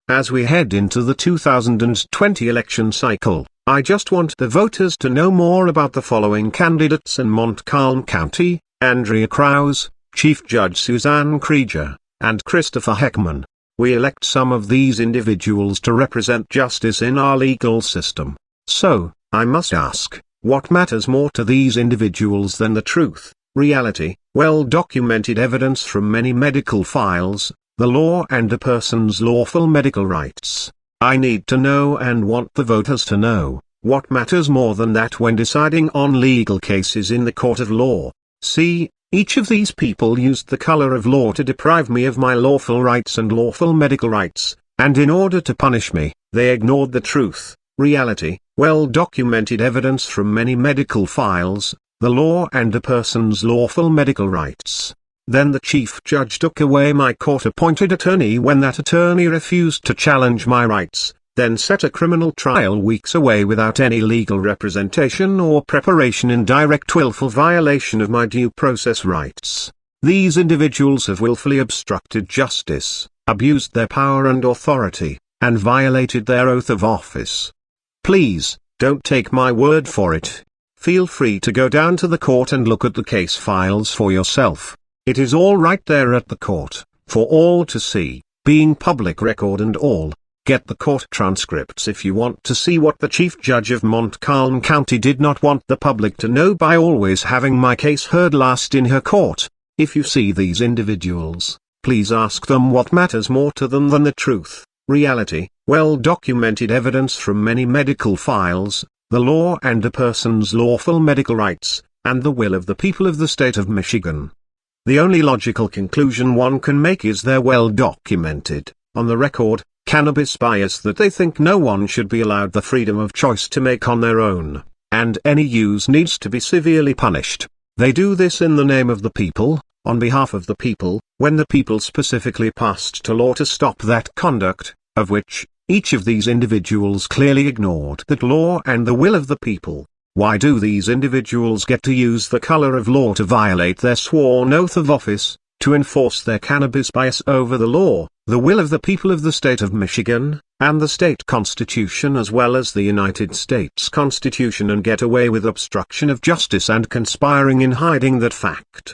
As we head into the 2020 election cycle, I just want the voters to know more about the following candidates in Montcalm County: Andrea Krause, Chief Judge Suzanne Kreeger, and Christopher Heckman. We elect some of these individuals to represent justice in our legal system. So, I must ask, what matters more to these individuals than the truth, reality, well-documented evidence from many medical files, the law and a person's lawful medical rights? I need to know and want the voters to know, what matters more than that when deciding on legal cases in the court of law. See, each of these people used the color of law to deprive me of my lawful rights and lawful medical rights, and in order to punish me, they ignored the truth, reality, well-documented evidence from many medical files, the law and a person's lawful medical rights. Then the chief judge took away my court-appointed attorney when that attorney refused to challenge my rights, then set a criminal trial weeks away without any legal representation or preparation in direct willful violation of my due process rights. These individuals have willfully obstructed justice, abused their power and authority, and violated their oath of office. Please, don't take my word for it. Feel free to go down to the court and look at the case files for yourself. It is all right there at the court, for all to see, being public record and all. Get the court transcripts if you want to see what the Chief Judge of Montcalm County did not want the public to know by always having my case heard last in her court. If you see these individuals, please ask them what matters more to them than the truth, reality, well-documented evidence from many medical files, the law and a person's lawful medical rights, and the will of the people of the state of Michigan. The only logical conclusion one can make is their well-documented, on the record, cannabis bias that they think no one should be allowed the freedom of choice to make on their own, and any use needs to be severely punished. They do this in the name of the people, on behalf of the people, when the people specifically passed a law to stop that conduct, of which, each of these individuals clearly ignored that law and the will of the people. Why do these individuals get to use the color of law to violate their sworn oath of office, to enforce their cannabis bias over the law, the will of the people of the state of Michigan, and the state constitution as well as the United States Constitution, and get away with obstruction of justice and conspiring in hiding that fact?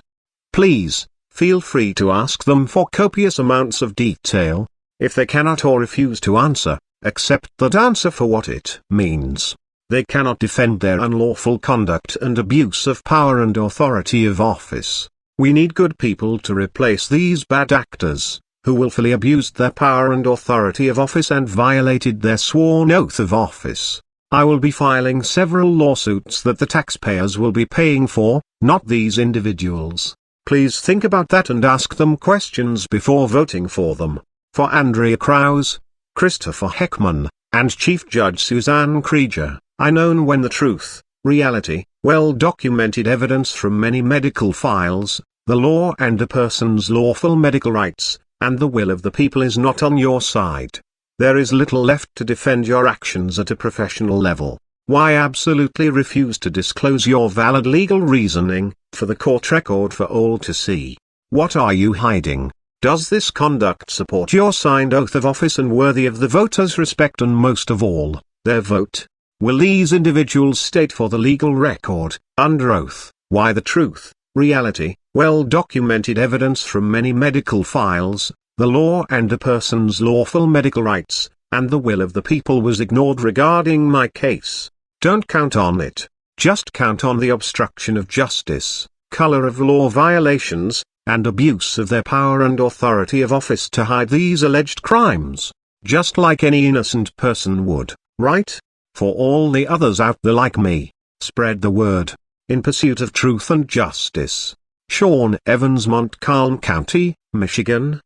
Please, feel free to ask them for copious amounts of detail. If they cannot or refuse to answer, accept that answer for what it means. They cannot defend their unlawful conduct and abuse of power and authority of office. We need good people to replace these bad actors, who willfully abused their power and authority of office and violated their sworn oath of office. I will be filing several lawsuits that the taxpayers will be paying for, not these individuals. Please think about that and ask them questions before voting for them. For Andrea Krause, Christopher Heckman, and Chief Judge Suzanne Kreeger, I know when the truth, reality, well-documented evidence from many medical files, the law and a person's lawful medical rights, and the will of the people is not on your side. There is little left to defend your actions at a professional level. Why absolutely refuse to disclose your valid legal reasoning, for the court record for all to see? What are you hiding? Does this conduct support your signed oath of office and worthy of the voters' respect and most of all, their vote? Will these individuals state for the legal record, under oath, why the truth, reality, well-documented evidence from many medical files, the law and a person's lawful medical rights, and the will of the people was ignored regarding my case? Don't count on it. Just count on the obstruction of justice, color of law violations, and abuse of their power and authority of office to hide these alleged crimes. Just like any innocent person would, right? For all the others out there like me, spread the word, in pursuit of truth and justice. Sean Evans, Montcalm County, Michigan.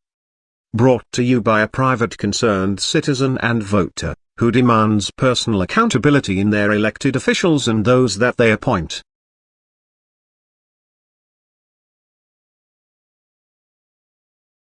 Brought to you by a private concerned citizen and voter, who demands personal accountability in their elected officials and those that they appoint.